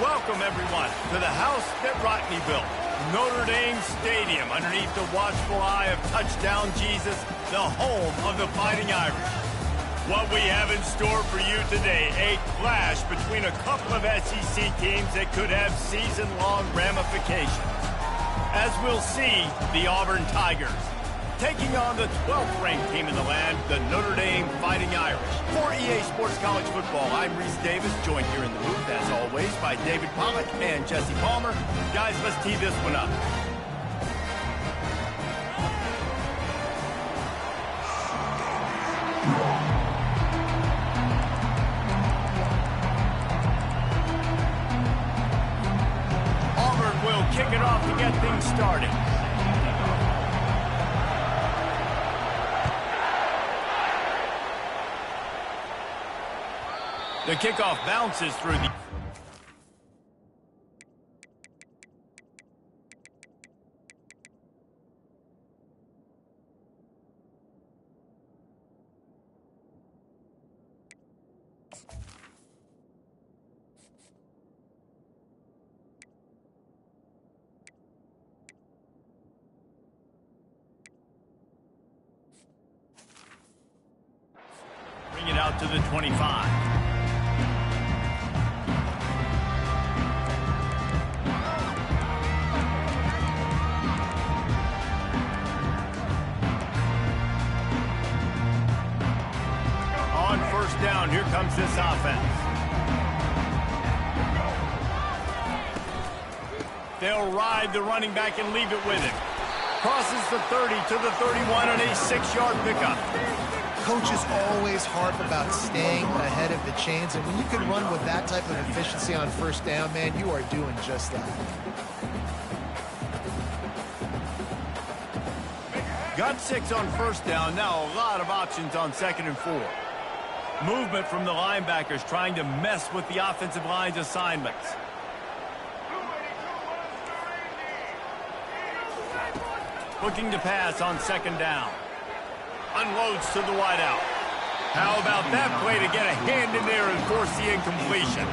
Welcome, everyone, to the house that Rodney built, Notre Dame Stadium, underneath the watchful eye of Touchdown Jesus, the home of the Fighting Irish. What we have in store for you today, a clash between a couple of SEC teams that could have season-long ramifications. As we'll see, the Auburn Tigers taking on the 12th-ranked team in the land, the Notre Dame Fighting Irish. For EA Sports College Football, I'm Reese Davis, joined here in the booth, as always, by David Pollack and Jesse Palmer. Guys, let's tee this one up. Auburn will kick it off to get things started. The kickoff bounces through the... Bring it out to the 25. Down, here comes this offense. They'll ride the running back and leave it with him. Crosses the 30 to the 31 on a 6-yard pickup. Coaches always harp about staying ahead of the chains, and when you can run with that type of efficiency on first down, man, you are doing just that. Got 6 on first down. Now a lot of options on 2nd and 4. Movement from the linebackers trying to mess with the offensive line's assignments. Looking to pass on 2nd down. Unloads to the wideout. How about that play to get a hand in there and force the incompletion?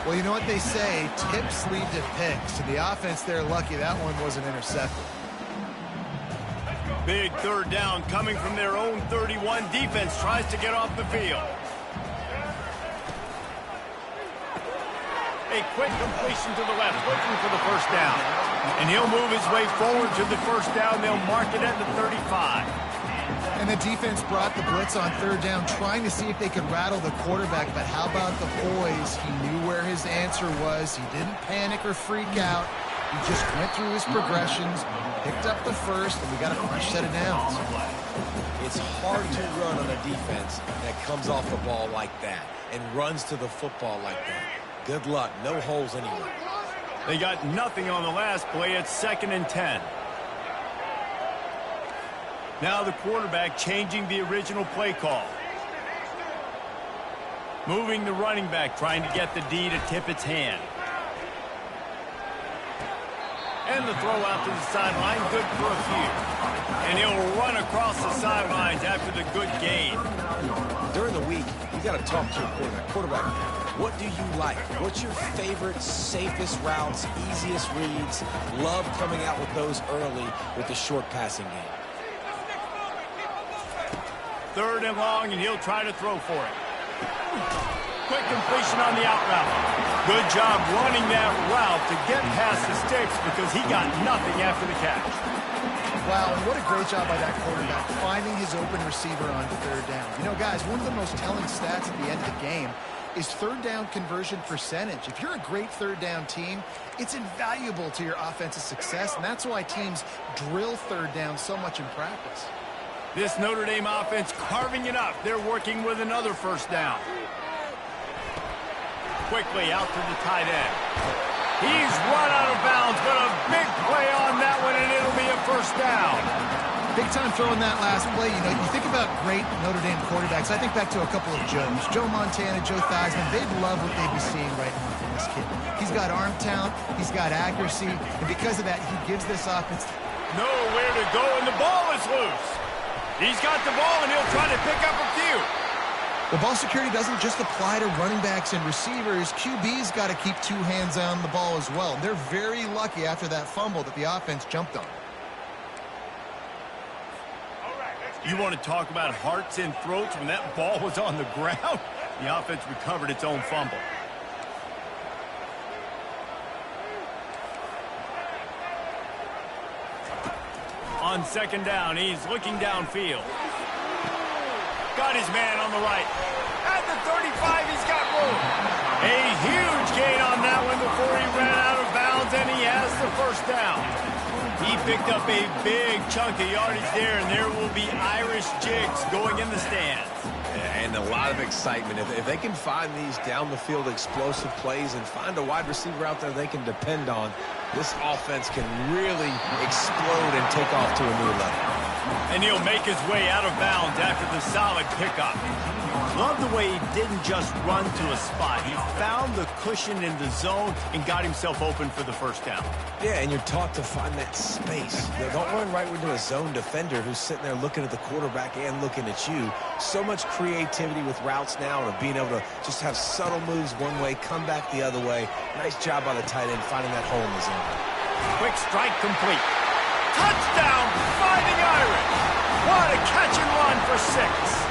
Well, you know what they say, tips lead to picks. So the offense, they're lucky that one wasn't intercepted. Big 3rd down coming from their own 31. Defense tries to get off the field. A quick completion to the left, looking for the first down. And he'll move his way forward to the first down. They'll mark it at the 35. And the defense brought the blitz on 3rd down, trying to see if they could rattle the quarterback. But how about the poise? He knew where his answer was. He didn't panic or freak out. He just went through his progressions, picked up the first, and we got a fresh set of downs. It's hard to run on a defense that comes off the ball like that and runs to the football like that. Good luck. No holes anywhere. They got nothing on the last play. It's 2nd and 10. Now the quarterback changing the original play call. Moving the running back, trying to get the D to tip its hand. And the throw out to the sideline, good for a few. And he'll run across the sidelines after the good gain. During the week, you got to talk to your quarterback. Quarterback, what do you like? What's your favorite, safest routes, easiest reads? Love coming out with those early with the short passing game. 3rd and long, and he'll try to throw for it. Quick completion on the out route. Good job running that route to get past the sticks because he got nothing after the catch. Wow, and what a great job by that quarterback, finding his open receiver on 3rd down. You know, guys, one of the most telling stats at the end of the game is 3rd down conversion percentage. If you're a great 3rd down team, it's invaluable to your offensive success, and that's why teams drill 3rd down so much in practice. This Notre Dame offense carving it up. They're working with another first down. Quickly out to the tight end. He's run out of bounds, but a big play on that one, and it'll be a first down. Big time throwing that last play. You know, you think about great Notre Dame quarterbacks. I think back to a couple of Joes. Joe Montana, Joe Theismann. They'd love what they'd be seeing right now from this kid. He's got arm talent. He's got accuracy. And because of that, he gives this offense nowhere to go, and the ball is loose. He's got the ball, and he'll try to pick up a few. Well, ball security doesn't just apply to running backs and receivers. QB's got to keep two hands on the ball as well. They're very lucky after that fumble that the offense jumped on. You want to talk about hearts and throats when that ball was on the ground? The offense recovered its own fumble. On second down, he's looking downfield. Got his man on the right. At the 35, he's got room. A huge gain on that one before he ran out of bounds, and he has the first down. He picked up a big chunk of yardage there, and there will be Irish jigs going in the stands. And a lot of excitement. If they can find these down-the-field explosive plays and find a wide receiver out there they can depend on, this offense can really explode and take off to a new level. And he'll make his way out of bounds after the solid pickup. Love the way he didn't just run to a spot. He found the cushion in the zone and got himself open for the first down. Yeah, and you're taught to find that space. Don't run right into a zone defender who's sitting there looking at the quarterback and looking at you. So much creativity with routes now and being able to just have subtle moves one way, come back the other way. Nice job by the tight end finding that hole in the zone. Quick strike complete. Touchdown, Fighting Irish. What a catch and run for 6.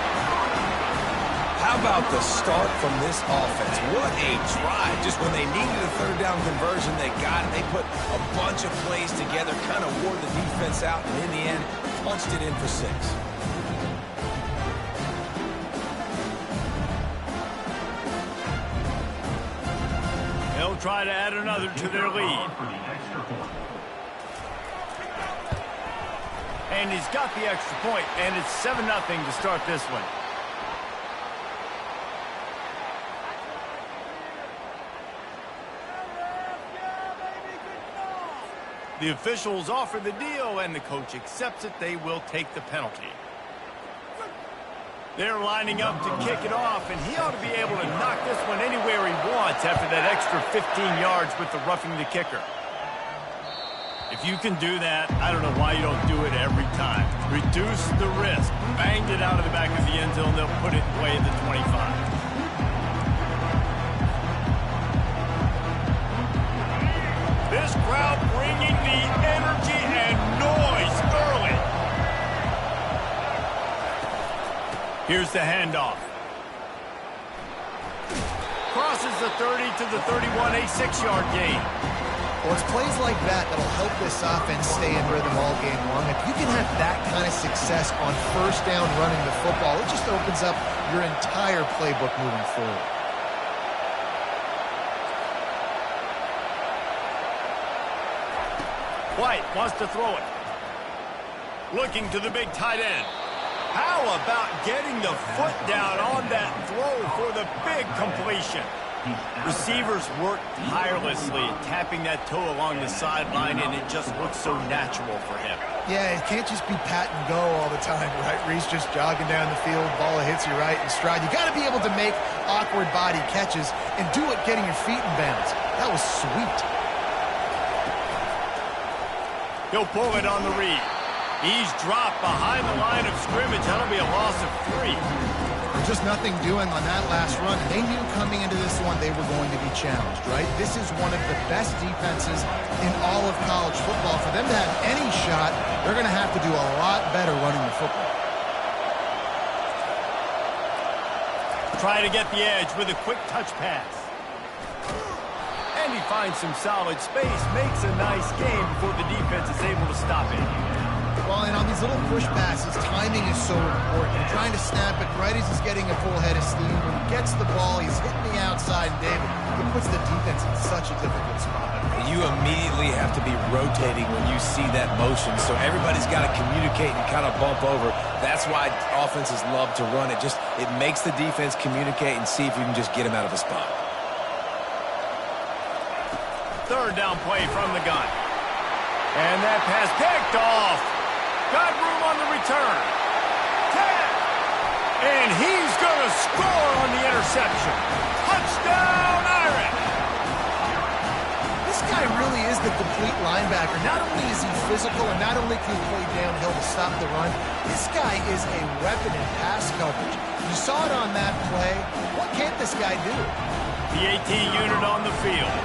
How about the start from this offense? What a drive. Just when they needed a third down conversion, they got it. They put a bunch of plays together, kind of wore the defense out, and in the end, punched it in for 6. They'll try to add another to their lead. And he's got the extra point, and it's 7-0 to start this one. The officials offer the deal, and the coach accepts it. They will take the penalty. They're lining up to kick it off, and he ought to be able to knock this one anywhere he wants after that extra 15 yards with the roughing the kicker. If you can do that, I don't know why you don't do it every time. Reduce the risk. Banged it out of the back of the end zone. They'll put it away at the 25. This crowd bringing the energy and noise early. Here's the handoff. Crosses the 30 to the 31, a 6-yard gain. Well, it's plays like that that'll help this offense stay in rhythm all game long. If you can have that kind of success on first down running the football, it just opens up your entire playbook moving forward. White wants to throw it. Looking to the big tight end. How about getting the foot down on that throw for the big completion? Receivers work tirelessly, tapping that toe along the sideline, and it just looks so natural for him. Yeah, it can't just be pat and go all the time, right? Reese just jogging down the field, ball hits you right in stride. You got to be able to make awkward body catches and do it getting your feet in bounds. That was sweet. He'll pull it on the read. He's dropped behind the line of scrimmage. That'll be a loss of 3. There's just nothing doing on that last run. And they knew coming into this one they were going to be challenged, right? This is one of the best defenses in all of college football. For them to have any shot, they're going to have to do a lot better running the football. Try to get the edge with a quick touch pass. And he finds some solid space, makes a nice game before the defense is able to stop it. Well, and on these little push passes, timing is so important. You're trying to snap it right as he's getting a full head of steam. When he gets the ball, he's hitting the outside, and David, it puts the defense in such a difficult spot. You immediately have to be rotating when you see that motion, so everybody's got to communicate and kind of bump over. That's why offenses love to run it. It makes the defense communicate and see if you can just get him out of a spot. Third down play from the gun. And that pass picked off. Got room on the return. 10. And he's going to score on the interception. Touchdown, Irish. This This guy really is the complete linebacker. Not only is he physical and not only can he play downhill to stop the run, this guy is a weapon in pass coverage. You saw it on that play. What can't this guy do? The AT unit on the field.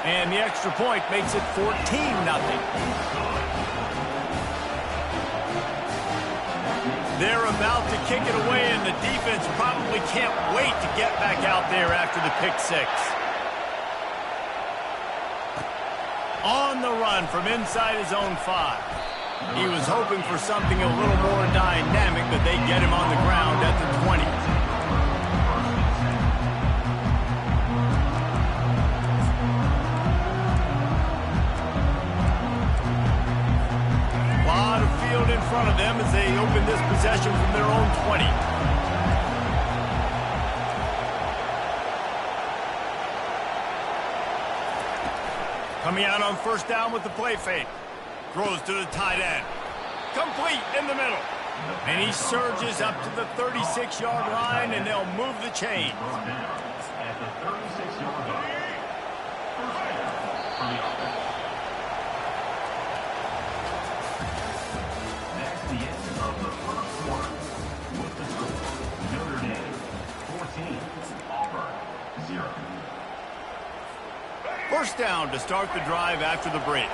And the extra point makes it 14-0. They're about to kick it away, and the defense probably can't wait to get back out there after the pick six. On the run from inside his own 5. He was hoping for something a little more dynamic, but they get him on the ground at the 20. A lot of field in front of them as they open this possession from their own 20. Coming out on first down with the play fake. Throws to the tight end. Complete in the middle. And he surges up to the 36-yard line, and they'll move the chain. At the 36-yard line. From the offense. Next, the end of the first quarter. With the score, Notre Dame 14, Auburn 0. First down to start the drive after the break.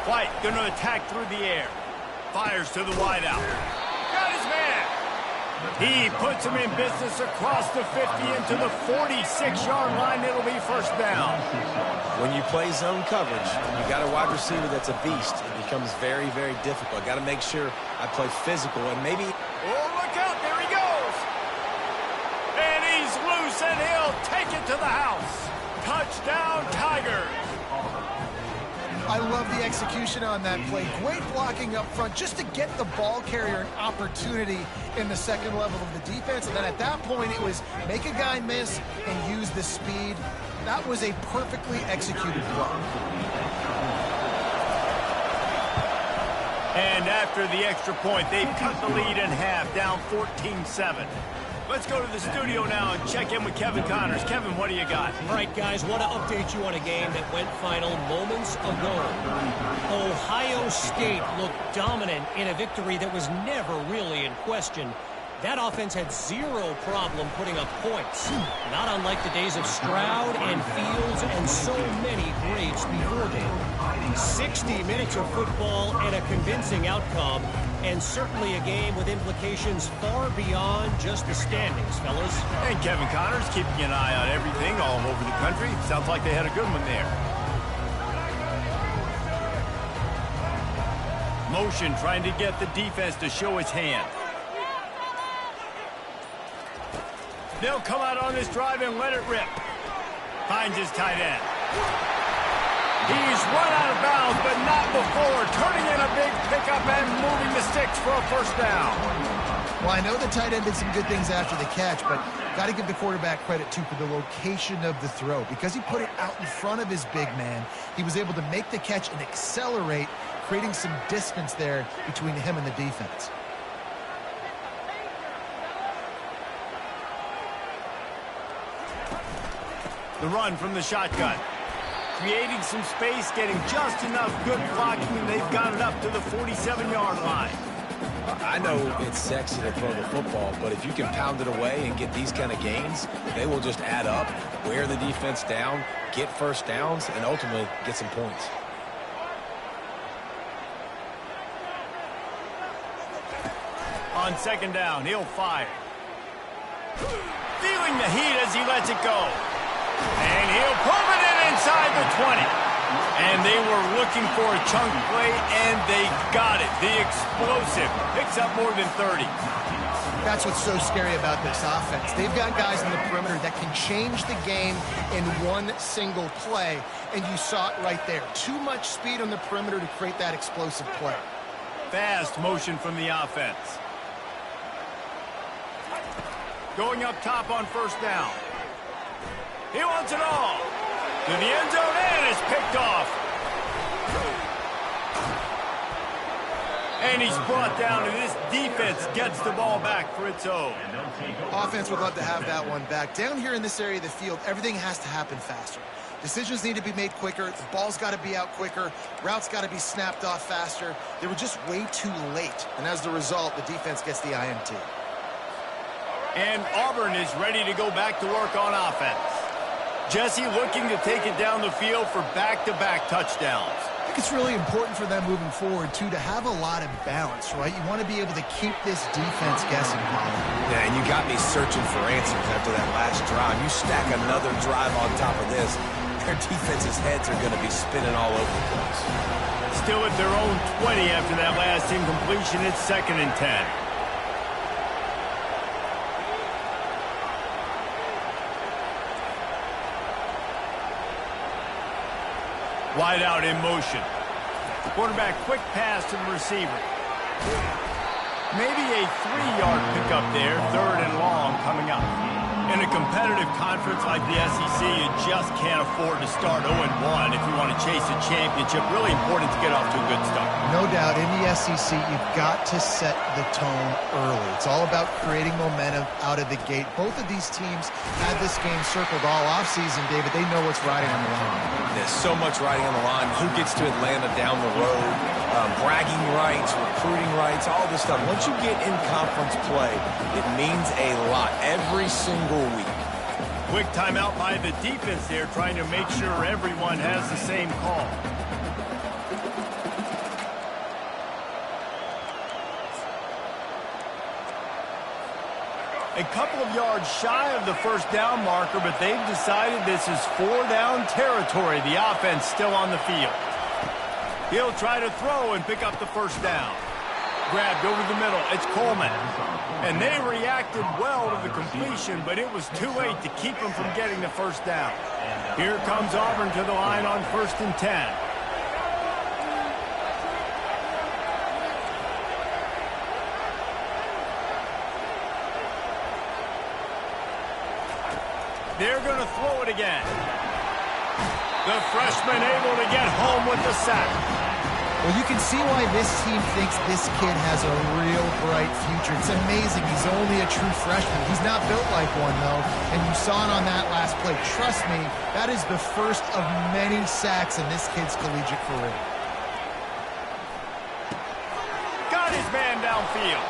White going to attack through the air. Fires to the wideout. Got his man. He puts him in business across the 50 into the 46-yard line. It'll be first down. When you play zone coverage, you got a wide receiver that's a beast. It becomes very, very difficult. Got to make sure I play physical and maybe... Oh, look out. There he goes. And he's loose, and he'll take it to the house. Touchdown, Tigers. I love the execution on that play. Great blocking up front just to get the ball carrier an opportunity in the second level of the defense. And then at that point, it was make a guy miss and use the speed. That was a perfectly executed play. And after the extra point, they've cut the lead in half, down 14-7. Let's go to the studio now and check in with Kevin Connors. Kevin, what do you got? All right, guys, want to update you on a game that went final moments ago. Ohio State looked dominant in a victory that was never really in question. That offense had zero problem putting up points. Not unlike the days of Stroud and Fields and so many greats before them. 60 minutes of football and a convincing outcome, and certainly a game with implications far beyond just the standings, fellas. And Kevin Connors keeping an eye on everything all over the country. Sounds like they had a good one there. Motion trying to get the defense to show its hand. They'll come out on this drive and let it rip. Finds his tight end. He's run out of bounds, but not before. Turning in a big pickup and moving the sticks for a first down. Well, I know the tight end did some good things after the catch, but got to give the quarterback credit, too, for the location of the throw. Because he put it out in front of his big man, he was able to make the catch and accelerate, creating some distance there between him and the defense. The run from the shotgun. Creating some space, getting just enough good blocking, and they've got it up to the 47-yard line. I know it's sexy to throw the football, but if you can pound it away and get these kind of gains, they will just add up, wear the defense down, get first downs, and ultimately get some points. On second down, he'll fire. Feeling the heat as he lets it go. And he'll pump it in inside the 20. And they were looking for a chunk play, and they got it. The explosive picks up more than 30. That's what's so scary about this offense. They've got guys in the perimeter that can change the game in one single play, and you saw it right there. Too much speed on the perimeter to create that explosive play. Fast motion from the offense. Going up top on first down. He wants it all. To the end zone, and it's picked off. And he's brought down, and this defense gets the ball back for its own. Offense would love to have that one back. Down here in this area of the field, everything has to happen faster. Decisions need to be made quicker. The ball's got to be out quicker. Routes got to be snapped off faster. They were just way too late. And as the result, the defense gets the INT. And Auburn is ready to go back to work on offense. Jesse looking to take it down the field for back-to-back touchdowns. I think it's really important for them moving forward, too, to have a lot of balance, right? You want to be able to keep this defense guessing. Yeah, and you got me searching for answers after that last drive. You stack another drive on top of this, their defense's heads are going to be spinning all over the place. Still at their own 20 after that last incompletion. It's 2nd and 10. Wide out in motion. Quarterback quick pass to the receiver. Maybe a 3-yard pickup there, 3rd and long coming up. In a competitive conference like the SEC, you just can't afford to start 0-1 if you want to chase a championship. Really important to get off to a good start. No doubt, in the SEC, you've got to set the tone early. It's all about creating momentum out of the gate. Both of these teams had this game circled all offseason, David. They know what's riding on the line. There's so much riding on the line. Who gets to Atlanta down the road? Bragging rights, recruiting rights, all this stuff. Once you get in conference play, it means a lot every single week. Quick timeout by the defense there, trying to make sure everyone has the same call. A couple of yards shy of the first down marker, but they've decided this is 4-down territory. The offense still on the field. He'll try to throw and pick up the first down. Grabbed over the middle. It's Coleman. And they reacted well to the completion, but it was too late to keep them from getting the first down. Here comes Auburn to the line on 1st and 10. They're going to throw it again. The freshman able to get home with the sack. Well, you can see why this team thinks this kid has a real bright future. It's amazing. He's only a true freshman. He's not built like one, though, and you saw it on that last play. Trust me, that is the first of many sacks in this kid's collegiate career. Got his man downfield.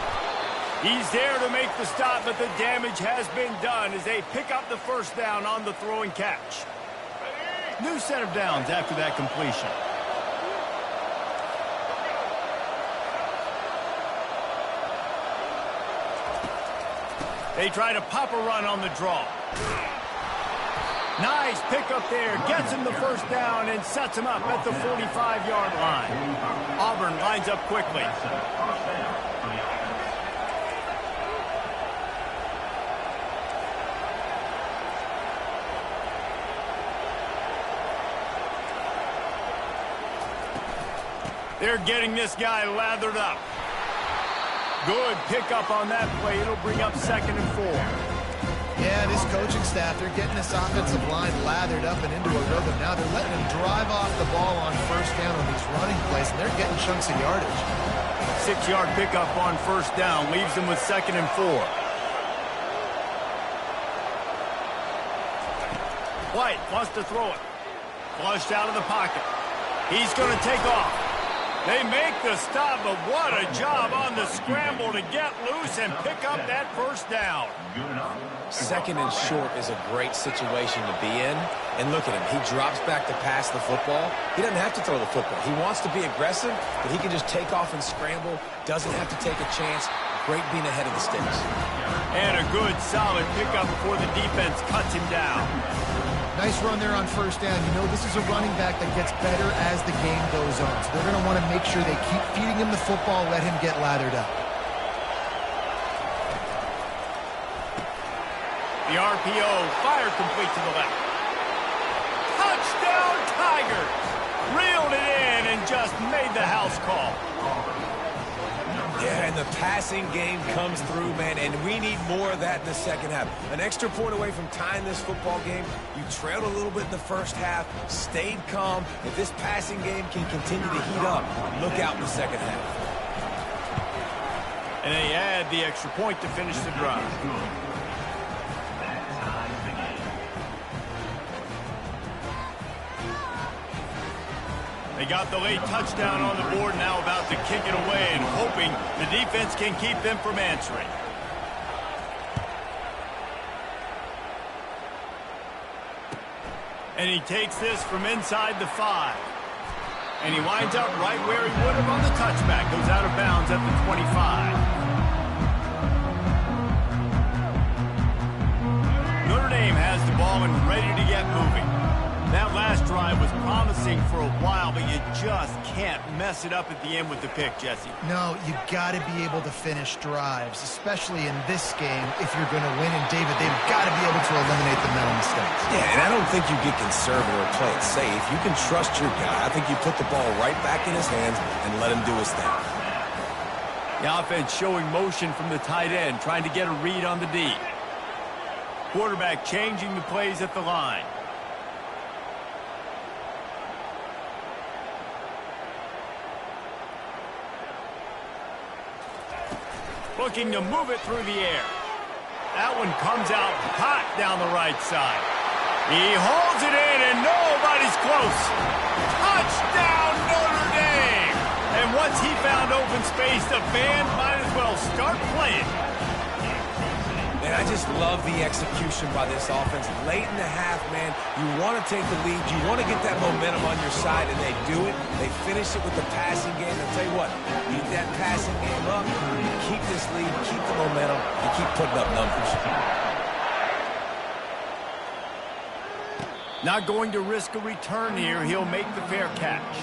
He's there to make the stop, but the damage has been done as they pick up the first down on the throw and catch. New set of downs after that completion. They try to pop a run on the draw. Nice pickup there. Gets him the first down and sets him up at the 45-yard line. Auburn lines up quickly. They're getting this guy lathered up. Good pickup on that play. It'll bring up 2nd and 4. Yeah, this coaching staff, they're getting this offensive line lathered up and into a rhythm. Now they're letting him drive off the ball on first down on these running plays, and they're getting chunks of yardage. 6-yard pickup on first down leaves them with 2nd and 4. White wants to throw it. Flushed out of the pocket. He's going to take off. They make the stop, but what a job on the scramble to get loose and pick up that first down. 2nd and short is a great situation to be in. And look at him. He drops back to pass the football. He doesn't have to throw the football. He wants to be aggressive, but he can just take off and scramble. Doesn't have to take a chance. Great being ahead of the sticks. And a good, solid pickup before the defense cuts him down. Nice run there on first down. You know, this is a running back that gets better as the game goes on. So they're going to want to make sure they keep feeding him the football, let him get lathered up. The RPO fired complete to the left. Touchdown Tigers! Reeled it in and just made the house call. Yeah, and the passing game comes through, man, and we need more of that in the second half. An extra point away from tying this football game. You trailed a little bit in the first half, stayed calm. If this passing game can continue to heat up, look out in the second half. And they add the extra point to finish the drive. That ties the game. They got the late touchdown on the board, now about to kick it away and hoping the defense can keep them from answering. And he takes this from inside the 5. And he winds up right where he would have on the touchback. Goes out of bounds at the 25. Notre Dame has the ball and ready to get moving. That last drive was promising for a while, but you just can't mess it up at the end with the pick, Jesse. No, you got to be able to finish drives, especially in this game if you're going to win. And, David, they've got to be able to eliminate the mental mistakes. Yeah, and I don't think you get conservative or play it safe. You can trust your guy. I think you put the ball right back in his hands and let him do his thing. The offense showing motion from the tight end, trying to get a read on the D. Quarterback changing the plays at the line. Looking to move it through the air. That one comes out hot down the right side. He holds it in, and nobody's close. Touchdown, Notre Dame! And once he found open space, the band might as well start playing. And I just love the execution by this offense. Late in the half, man, you want to take the lead. You want to get that momentum on your side, and they do it. They finish it with the passing game. I'll tell you what, keep that passing game up, keep this lead, keep the momentum, and keep putting up numbers. Not going to risk a return here. He'll make the fair catch.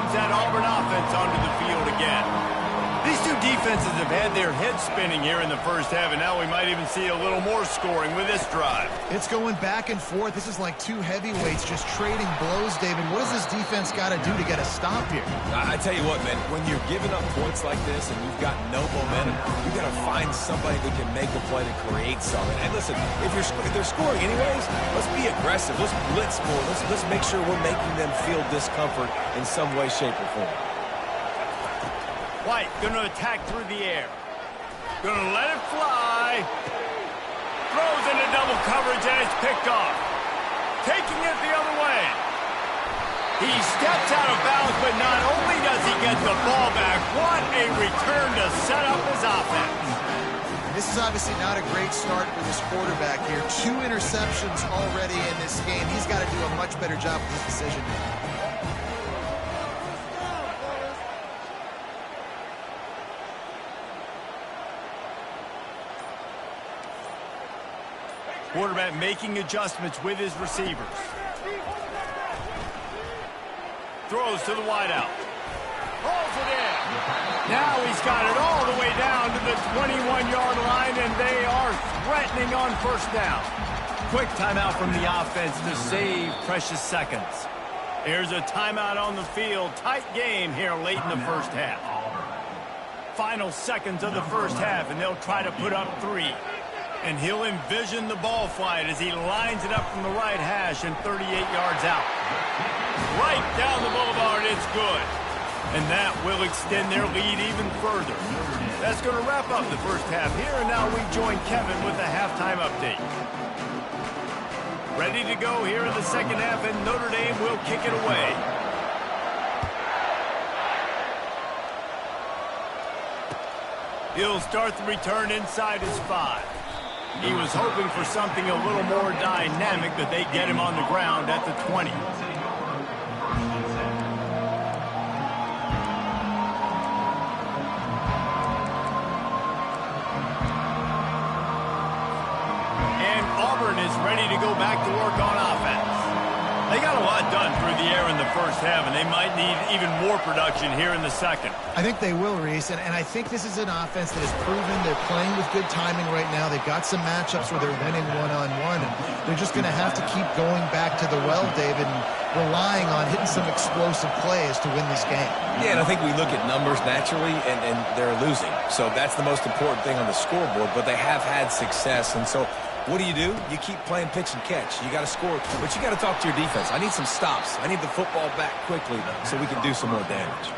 That Auburn offense onto the field again. These two defenses have had their heads spinning here in the first half, and now we might even see a little more scoring with this drive. It's going back and forth. This is like two heavyweights just trading blows, David. What does this defense got to do to get a stop here? I tell you what, man, when you're giving up points like this and you've got no momentum, you got to find somebody that can make a play to create something. And listen, if they're scoring anyways, let's be aggressive. Let's blitz more. Let's make sure we're making them feel discomfort in some way, shape, or form. White going to attack through the air. Going to let it fly. Throws into double coverage, and it's picked off. Taking it the other way. He steps out of bounds, but not only does he get the ball back, what a return to set up his offense. This is obviously not a great start for this quarterback here. 2 interceptions already in this game. He's got to do a much better job with his decision. Quarterback making adjustments with his receivers. Throws to the wideout. Holds it in. Now he's got it all the way down to the 21-yard line, and they are threatening on first down. Quick timeout from the offense to save precious seconds. Here's a timeout on the field. Tight game here late in the first half. Final seconds of the first half, and they'll try to put up 3. And he'll envision the ball flight as he lines it up from the right hash and 38 yards out. Right down the boulevard, it's good. And that will extend their lead even further. That's going to wrap up the first half here, and now we join Kevin with the halftime update. Ready to go here in the second half, and Notre Dame will kick it away. He'll start the return inside his 5. He was hoping for something a little more dynamic, but they get him on the ground at the 20. And Auburn is ready to go back to work on offense. They got a lot done through the air in the first half, and they might need even more production here in the second. I think they will, Reese, and I think this is an offense that has proven they're playing with good timing right now. They've got some matchups where they're winning one-on-one, and they're just going to have to keep going back to the well, David. And relying on hitting some explosive plays to win this game. Yeah, and I think we look at numbers naturally, and they're losing. So that's the most important thing on the scoreboard, but they have had success. And so what do? You keep playing pitch and catch. You got to score, but you got to talk to your defense. I need some stops. I need the football back quickly so we can do some more damage.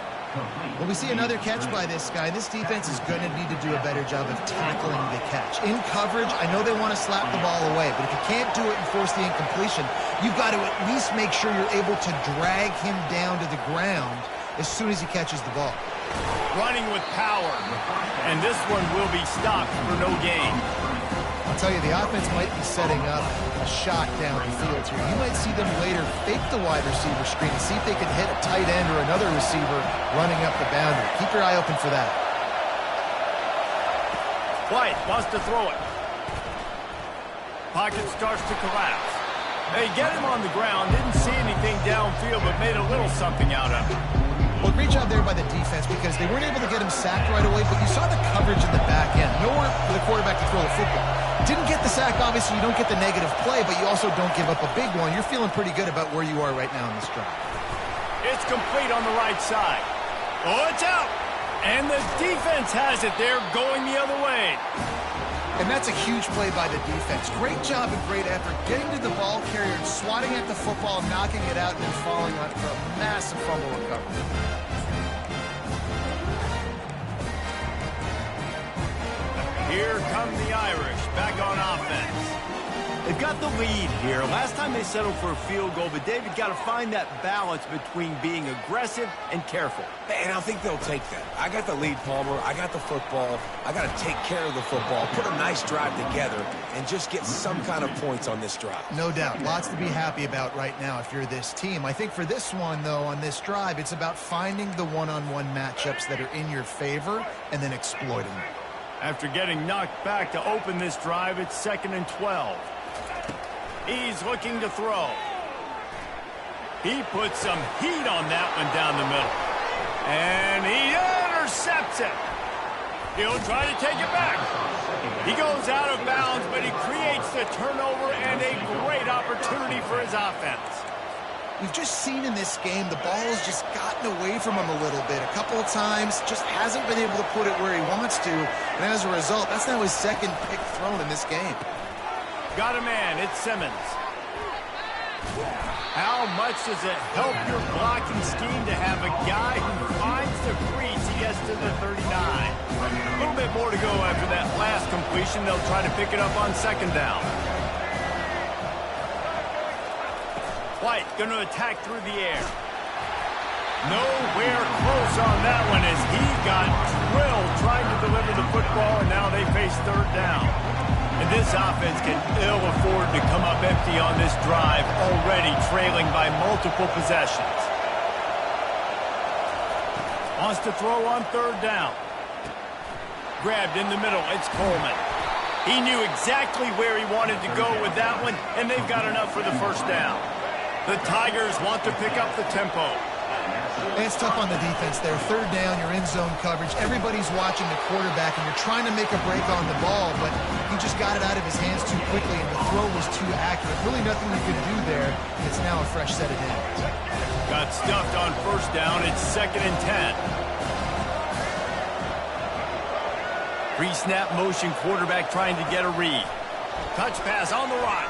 Well, we see another catch by this guy. This defense is going to need to do a better job of tackling the catch. In coverage, I know they want to slap the ball away, but if you can't do it and force the incompletion, you've got to at least make sure you're able to drag him down to the ground as soon as he catches the ball. Running with power, and this one will be stopped for no gain. I'll tell you, the offense might be setting up a shot down the field here. You might see them later fake the wide receiver screen and see if they can hit a tight end or another receiver running up the boundary. Keep your eye open for that. White wants to throw it. Pocket starts to collapse. They get him on the ground, didn't see anything downfield, but made a little something out of it. Well, great job there by the defense because they weren't able to get him sacked right away, but you saw the coverage in the back end. Nowhere for the quarterback to throw the football. Didn't get the sack, obviously. You don't get the negative play, but you also don't give up a big one. You're feeling pretty good about where you are right now in this drive. It's complete on the right side. Oh, it's out! And the defense has it. They're going the other way. And that's a huge play by the defense. Great job and great effort getting to the ball carrier and swatting at the football, knocking it out, and then falling on it for a massive fumble recovery. Here come the Irish, back on offense. They've got the lead here. Last time they settled for a field goal, but David got to find that balance between being aggressive and careful. And I think they'll take that. I got the lead, Palmer. I got the football. I got to take care of the football, put a nice drive together, and just get some kind of points on this drive. No doubt. Lots to be happy about right now if you're this team. I think for this one, though, on this drive, it's about finding the one-on-one matchups that are in your favor and then exploiting them. After getting knocked back to open this drive, it's 2nd and 12. He's looking to throw. He puts some heat on that one down the middle. And he intercepts it. He'll try to take it back. He goes out of bounds, but he creates the turnover and a great opportunity for his offense. We've just seen in this game the ball has just gotten away from him a little bit. A couple of times, just hasn't been able to put it where he wants to. And as a result, that's now his second pick thrown in this game. Got a man. It's Simmons. How much does it help your blocking scheme to have a guy who finds the crease? He gets to the 39. A little bit more to go after that last completion. They'll try to pick it up on 2nd down. White going to attack through the air. Nowhere close on that one as he got drilled trying to deliver the football, and now they face 3rd down. And this offense can ill afford to come up empty on this drive, already trailing by multiple possessions. Wants to throw on 3rd down. Grabbed in the middle, it's Coleman. He knew exactly where he wanted to go with that one, and they've got enough for the 1st down. The Tigers want to pick up the tempo. And it's tough on the defense there. 3rd down, you're in zone coverage. Everybody's watching the quarterback, and you're trying to make a break on the ball, but he just got it out of his hands too quickly, and the throw was too accurate. Really nothing you could do there. It's now a fresh set of downs. Got stuffed on 1st down. It's 2nd and 10. Pre-snap motion quarterback trying to get a read. Touch pass on the right.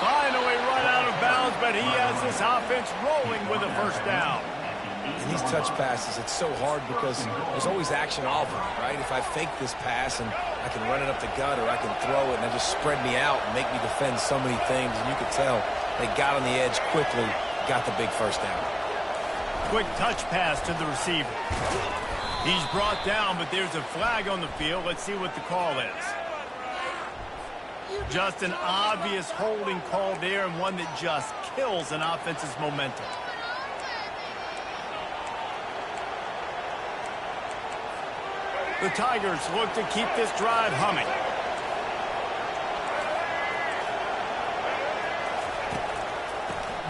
Finally run out of bounds, but he has this offense rolling with a 1st down. And these touch passes, it's so hard because there's always action off of it, right? If I fake this pass and I can run it up the gut or I can throw it and it just spread me out and make me defend so many things, and you could tell they got on the edge quickly, got the big 1st down. Quick touch pass to the receiver. He's brought down, but there's a flag on the field. Let's see what the call is. Just an obvious holding call there, and one that just kills an offense's momentum. The Tigers look to keep this drive humming.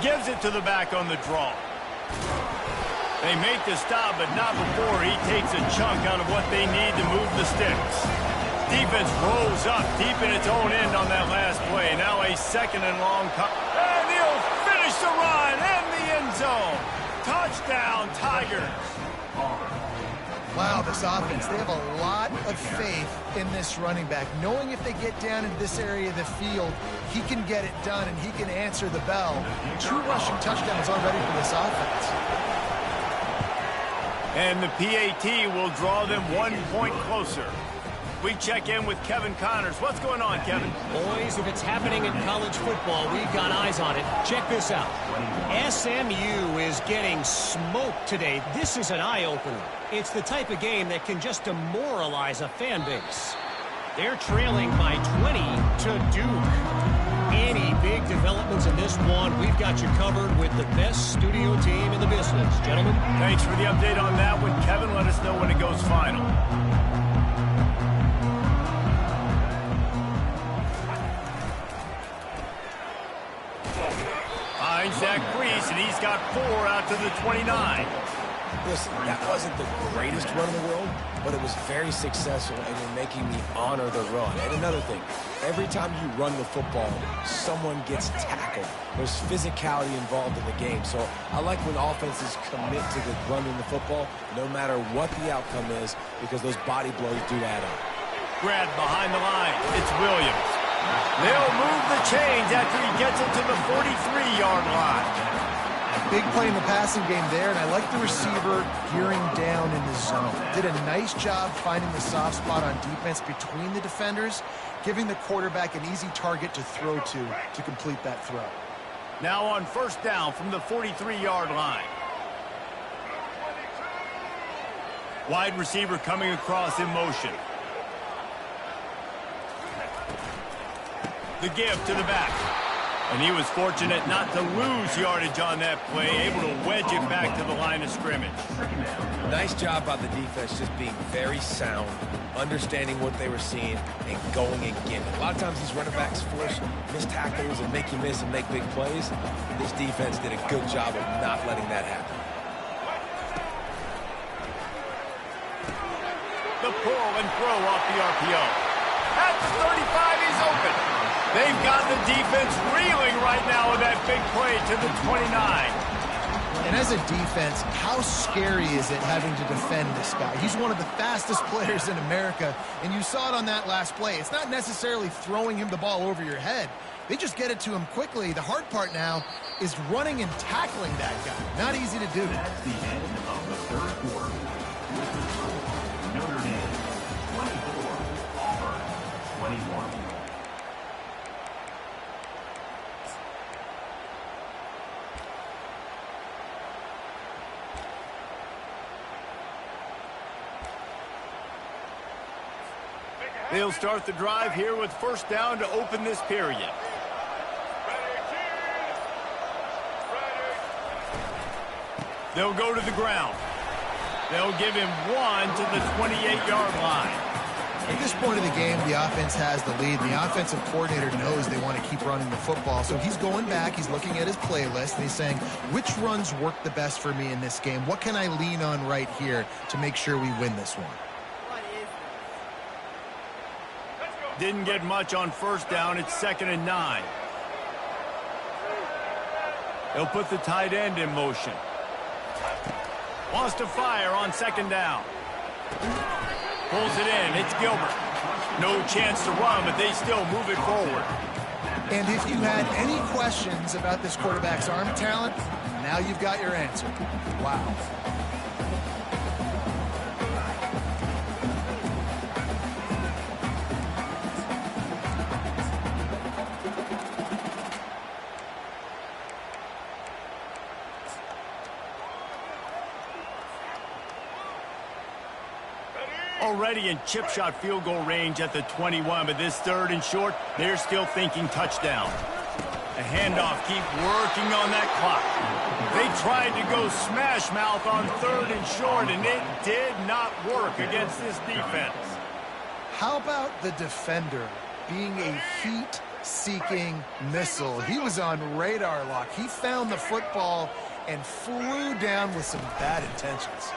Gives it to the back on the draw. They make the stop, but not before he takes a chunk out of what they need to move the sticks. defense rolls up deep in its own end on that last play. Now a second and long. And he'll finish the run in the end zone. Touchdown, Tigers. Wow, this offense, they have a lot of faith in this running back, knowing if they get down in this area of the field, he can get it done and he can answer the bell. 2 rushing touchdowns already for this offense. And the PAT will draw them 1 point closer. We check in with Kevin Connors. What's going on, Kevin? Boys, if it's happening in college football, we've got eyes on it. Check this out. SMU is getting smoked today. This is an eye-opener. It's the type of game that can just demoralize a fan base. They're trailing by 20 to Duke. Any big developments in this one, we've got you covered with the best studio team in the business. Gentlemen. Thanks for the update on that one, Kevin. Let us know when it goes final. Finds Zach Priest, and he's got 4 out to the 29. Listen, that wasn't the greatest run in the world, but it was very successful, and you're making me honor the run. And another thing, every time you run the football, someone gets tackled. There's physicality involved in the game. So I like when offenses commit to the running the football, no matter what the outcome is, because those body blows do add up. Brad behind the line. It's Williams. They'll move the chains after he gets it to the 43-yard line. Big play in the passing game there, and I like the receiver gearing down in the zone. Did a nice job finding the soft spot on defense between the defenders, giving the quarterback an easy target to throw to complete that throw. Now on first down from the 43-yard line. Wide receiver coming across in motion. The give to the back. And he was fortunate not to lose yardage on that play, able to wedge it back to the line of scrimmage. Nice job by the defense, just being very sound, understanding what they were seeing, and going and getting it. A lot of times these running backs force missed tackles and make you miss and make big plays. This defense did a good job of not letting that happen. The pull and throw off the RPO. At the 35, he's open. They've got the defense reeling right now with that big play to the 29. And as a defense, how scary is it having to defend this guy? He's one of the fastest players in America, and you saw it on that last play. It's not necessarily throwing him the ball over your head. They just get it to him quickly. The hard part now is running and tackling that guy. Not easy to do. That's the end of the third quarter. With the score, Notre Dame 24, Auburn 21. They'll start the drive here with first down to open this period. They'll go to the ground. They'll give him 1 to the 28-yard line. At this point of the game, the offense has the lead. The offensive coordinator knows they want to keep running the football. So he's going back, he's looking at his playlist, and he's saying, which runs work the best for me in this game? What can I lean on right here to make sure we win this one? Didn't get much on first down. It's 2nd and 9. They'll put the tight end in motion. Wants to fire on 2nd down. Pulls it in. It's Gilbert. No chance to run, but they still move it forward. And if you had any questions about this quarterback's arm talent, now you've got your answer. Wow. Already in chip shot field goal range at the 21, but this 3rd and short, they're still thinking touchdown. A handoff, keep working on that clock. They tried to go smash mouth on 3rd and short, and it did not work against this defense. How about the defender being a heat-seeking missile? He was on radar lock. He found the football and flew down with some bad intentions.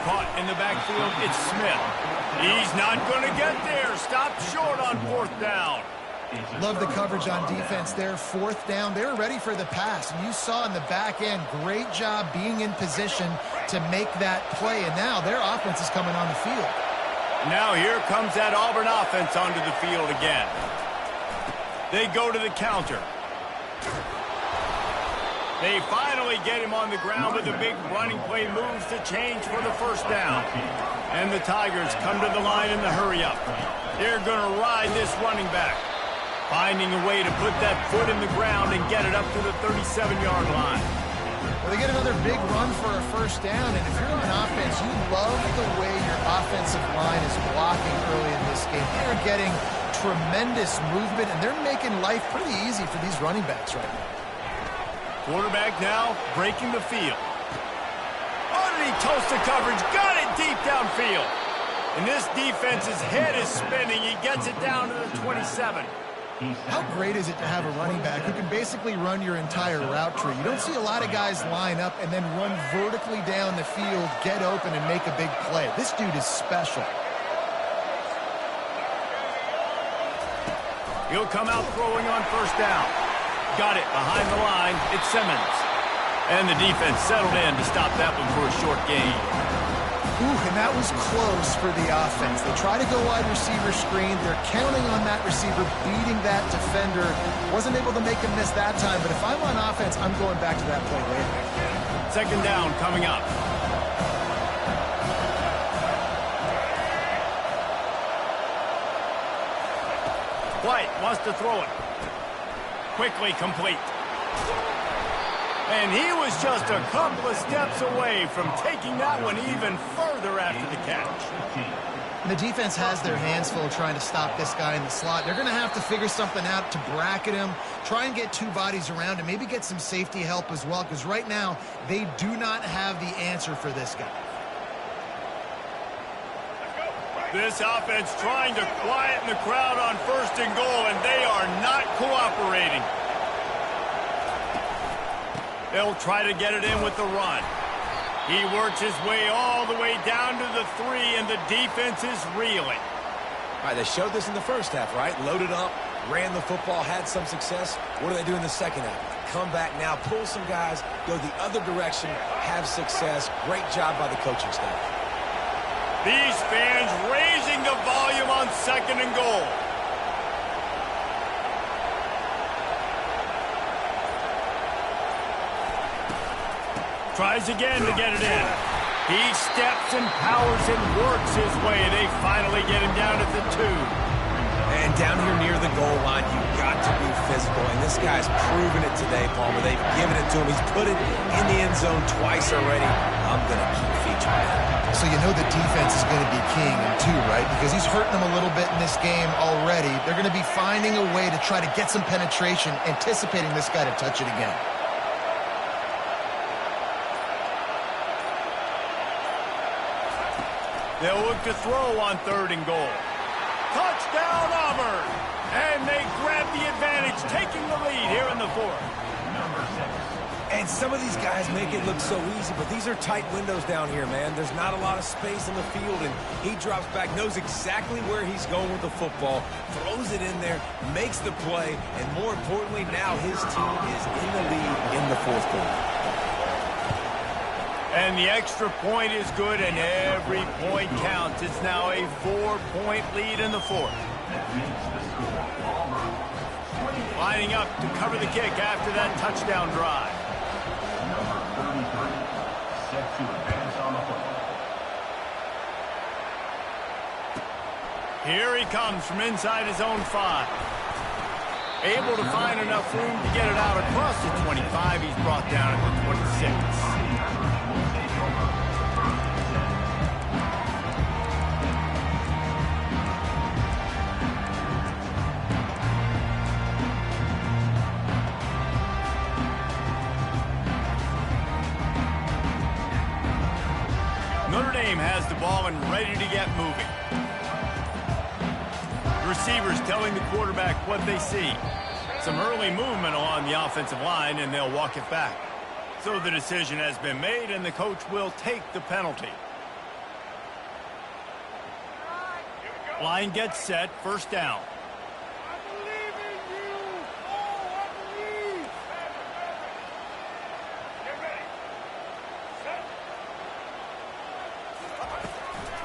caught in the backfield. It's Smith. He's not going to get there. Stopped short on 4th down. Love the coverage on defense there. 4th down. They were ready for the pass. And you saw in the back end, great job being in position to make that play. And now their offense is coming on the field. Now here comes that Auburn offense onto the field again. They go to the counter. They finally get him on the ground with a big running play moves to change for the 1st down. And the Tigers come to the line in the hurry-up. They're going to ride this running back, finding a way to put that foot in the ground and get it up to the 37-yard line. Well, they get another big run for a 1st down, and if you're on offense, you love the way your offensive line is blocking early in this game. They're getting tremendous movement, and they're making life pretty easy for these running backs right now. Quarterback now breaking the field. Underneath toast the coverage, got it deep downfield. And this defense's head is spinning. He gets it down to the 27. How great is it to have a running back who can basically run your entire route tree? You don't see a lot of guys line up and then run vertically down the field, get open, and make a big play. This dude is special. He'll come out throwing on 1st down. Got it behind the line. It's Simmons. And the defense settled in to stop that one for a short gain. Ooh, and that was close for the offense. They try to go wide receiver screen. They're counting on that receiver beating that defender. Wasn't able to make him miss that time, but if I'm on offense, I'm going back to that play later. 2nd down coming up. White wants to throw it. Quickly complete. And he was just a couple of steps away from taking that one even further after the catch. And the defense has their hands full trying to stop this guy in the slot. They're going to have to figure something out to bracket him, try and get 2 bodies around him, maybe get some safety help as well, because right now they do not have the answer for this guy. This offense trying to quieten the crowd on 1st and goal, and they are not cooperating. They'll try to get it in with the run. He works his way all the way down to the 3, and the defense is reeling. All right, they showed this in the 1st half, right? Loaded up, ran the football, had some success. What do they do in the 2nd half? Come back now, pull some guys, go the other direction, have success. Great job by the coaching staff. These fans raising the volume on 2nd and goal. Tries again to get it in. He steps and powers and works his way. They finally get him down at the 2. And down here near the goal line, you've got to be physical. And this guy's proven it today, Palmer. They've given it to him. He's put it in the end zone twice already. I'm going to keep featuring that. So you know the defense is going to be keying him too, right? Because he's hurting them a little bit in this game already. They're going to be finding a way to try to get some penetration, anticipating this guy to touch it again. They'll look to throw on 3rd and goal. Touchdown, Auburn! And they grab the advantage, taking the lead here in the 4th. And some of these guys make it look so easy, but these are tight windows down here, man. There's not a lot of space in the field, and he drops back, knows exactly where he's going with the football, throws it in there, makes the play, and more importantly, now his team is in the lead in the 4th quarter. And the extra point is good, and every point counts. It's now a 4-point lead in the 4th. Lining up to cover the kick after that touchdown drive. Here he comes from inside his own 5. Able to find enough room to get it out across the 25. He's brought down at the 26. Notre Dame has the ball and ready to get moving. Receivers telling the quarterback what they see. Some early movement along the offensive line, and they'll walk it back. So the decision has been made, and the coach will take the penalty. Line gets set, first down.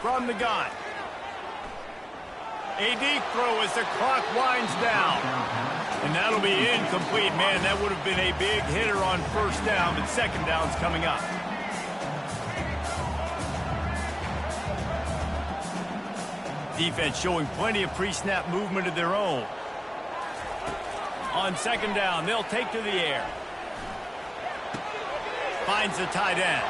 From the gun. A deep throw as the clock winds down. And that'll be incomplete. Man, that would have been a big hitter on first down, but second down's coming up. Defense showing plenty of pre-snap movement of their own. On second down, they'll take to the air. Finds the tight end.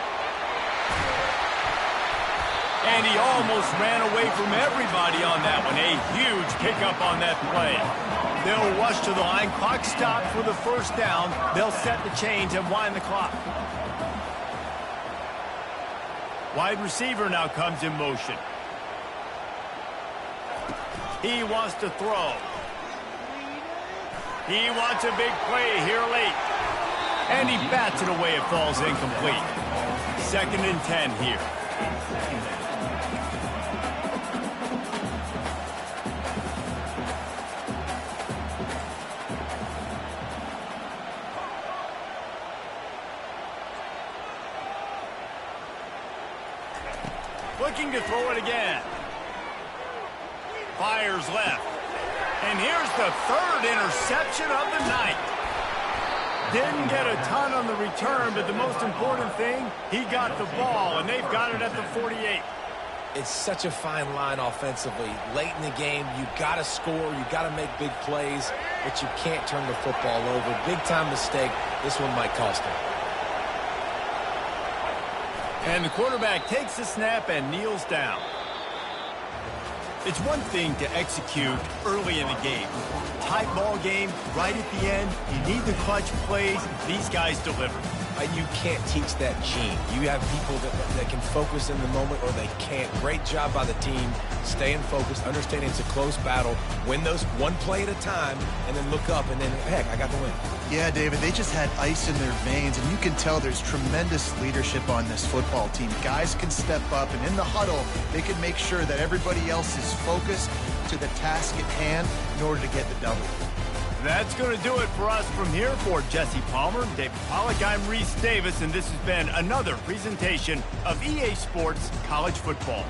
And he almost ran away from everybody on that one. A huge pickup on that play. They'll rush to the line. Clock stopped for the first down. They'll set the chains and wind the clock. Wide receiver now comes in motion. He wants to throw. He wants a big play here late. And he bats it away. It falls incomplete. 2nd and 10 here. Looking to throw it again. Fires left. And here's the 3rd interception of the night. Didn't get a ton on the return, but the most important thing, he got the ball, and they've got it at the 48. It's such a fine line offensively. Late in the game, you got to score, you got to make big plays, but you can't turn the football over. Big-time mistake. This one might cost him. And the quarterback takes the snap and kneels down. It's one thing to execute early in the game. Tight ball game, right at the end. You need the clutch plays. These guys deliver. You can't teach that gene. You have people that can focus in the moment or they can't. Great job by the team, staying focused, understanding it's a close battle, win those one play at a time, and then look up and then, heck, I got the win. Yeah, David, they just had ice in their veins, and you can tell there's tremendous leadership on this football team. Guys can step up, and in the huddle, they can make sure that everybody else is focused to the task at hand in order to get the W. That's going to do it for us from here. For Jesse Palmer, David Pollack, I'm Reese Davis, and this has been another presentation of EA Sports College Football.